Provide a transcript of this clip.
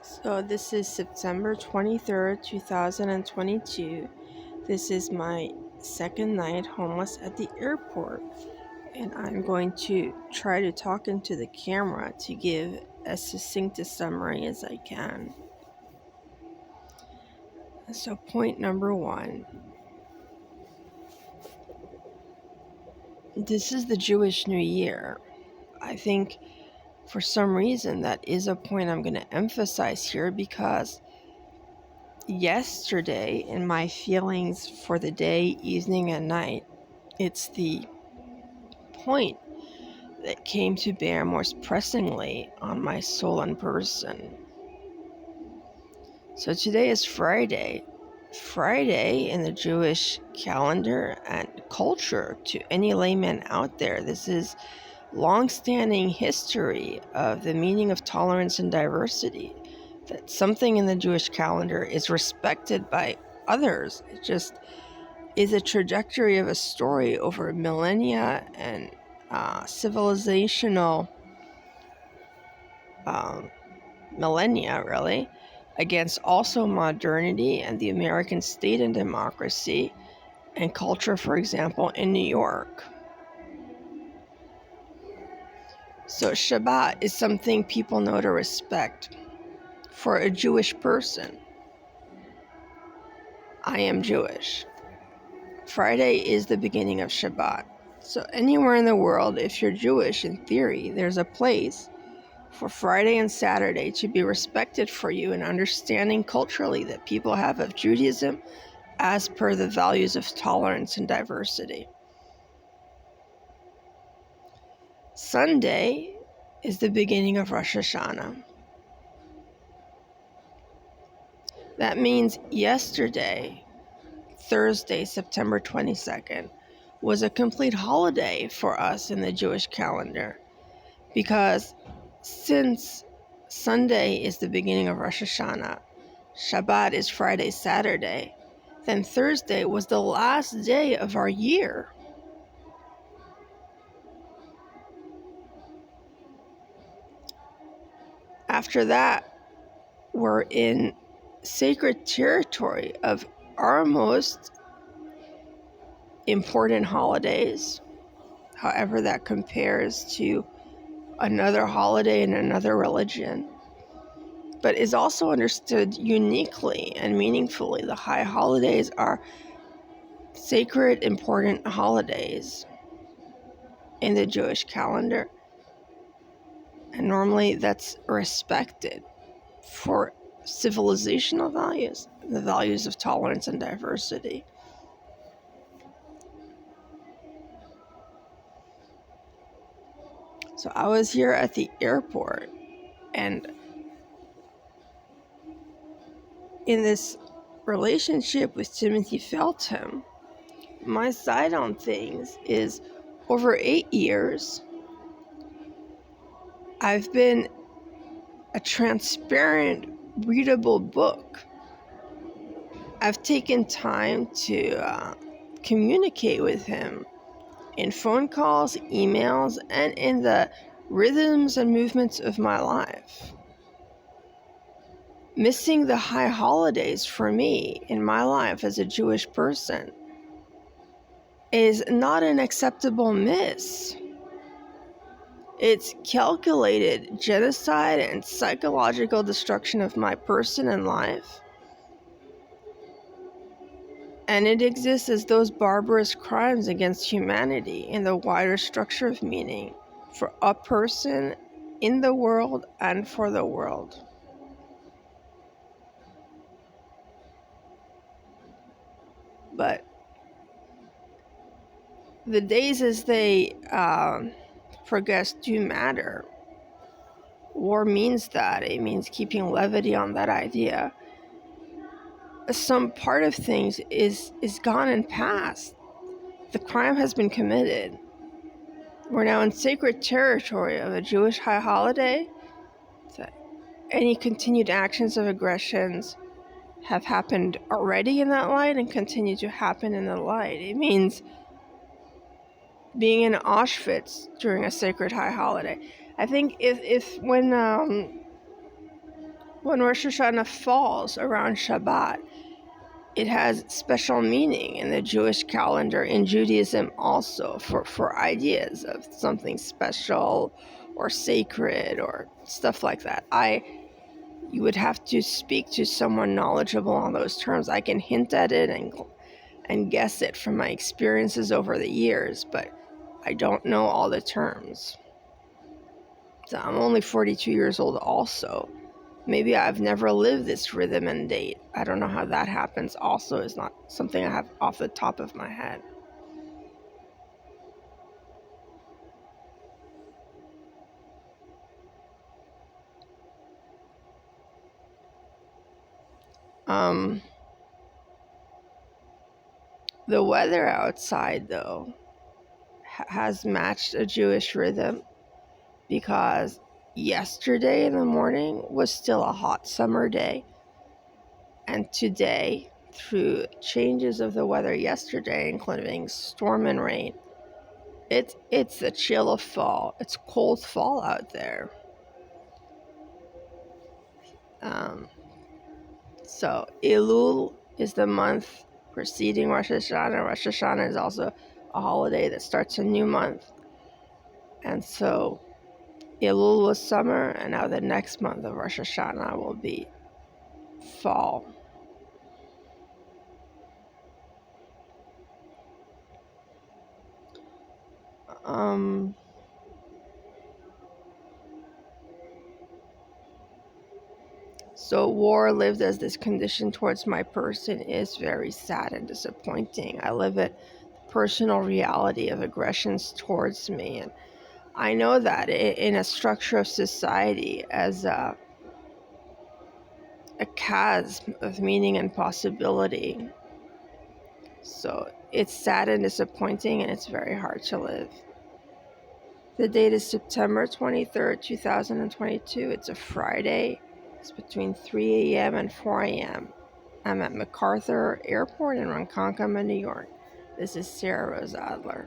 So this is September 23rd, 2022. This is my second night homeless at the airport, and I'm going to try to talk into the camera to give as succinct a summary as I can. So point number one. This is the Jewish New Year. I think for some reason that is a point I'm going to emphasize here because yesterday in my feelings for the day, evening, and night, it's the point that came to bear most pressingly on my soul and person. So today is Friday. Friday in the Jewish calendar and culture, to any layman out there, this is long-standing history of the meaning of tolerance and diversity. That something in the Jewish calendar is respected by others. It just is a trajectory of a story over millennia and civilizational millennia, really, against also modernity and the American state and democracy and culture, for example, in New York. So Shabbat is something people know to respect. For a Jewish person, I am Jewish. Friday is the beginning of Shabbat. So anywhere in the world, if you're Jewish, in theory, there's a place for Friday and Saturday to be respected for you and understanding culturally that people have of Judaism as per the values of tolerance and diversity. Sunday is the beginning of Rosh Hashanah. That means yesterday, Thursday, September 22nd, was a complete holiday for us in the Jewish calendar because since Sunday is the beginning of Rosh Hashanah, Shabbat is Friday, Saturday, then Thursday was the last day of our year. After that, we're in sacred territory of our most important holidays, however that compares to another holiday in another religion, but is also understood uniquely and meaningfully. The high holidays are sacred, important holidays in the Jewish calendar, and normally that's respected for civilizational values, the values of tolerance and diversity. So I was here at the airport, and in this relationship with Timothy Feltham, my side on things is over 8 years, I've been a transparent, readable book. I've taken time to communicate with him in phone calls, emails, and in the rhythms and movements of my life. Missing the high holidays for me in my life as a Jewish person is not an acceptable miss. It's calculated genocide and psychological destruction of my person and life. And it exists as those barbarous crimes against humanity in the wider structure of meaning for a person in the world and for the world. But the days as they progress do matter. War means that. It means keeping levity on that idea. Some part of things is gone and past. The crime has been committed. We're now in sacred territory of a Jewish high holiday. That any continued actions of aggressions have happened already in that light and continue to happen in the light. It means being in Auschwitz during a sacred high holiday. I think if when when Rosh Hashanah falls around Shabbat, it has special meaning in the Jewish calendar, in Judaism also, for ideas of something special or sacred or stuff like that. You would have to speak to someone knowledgeable on those terms. I can hint at it and guess it from my experiences over the years, but I don't know all the terms. So I'm only 42 years old also. Maybe I've never lived this rhythm and date. I don't know how that happens also. Is not something I have off the top of my head. The weather outside, though, has matched a Jewish rhythm, because yesterday in the morning was still a hot summer day, and today, through changes of the weather yesterday, including storm and rain, it's the chill of fall. It's cold fall out there. So Elul is the month preceding Rosh Hashanah. Rosh Hashanah is also a holiday that starts a new month. And so Elul was summer, and now the next month of Rosh Hashanah will be fall. So war lived as this condition towards my person is very sad and disappointing. I live it, the personal reality of aggressions towards me, and I know that in a structure of society as a chasm of meaning and possibility. So it's sad and disappointing, and it's very hard to live. The date is September 23rd, 2022. It's a Friday. It's between 3 a.m. and 4 a.m. I'm at MacArthur Airport in Ronkonkoma, New York. This is Sarah Rose Adler.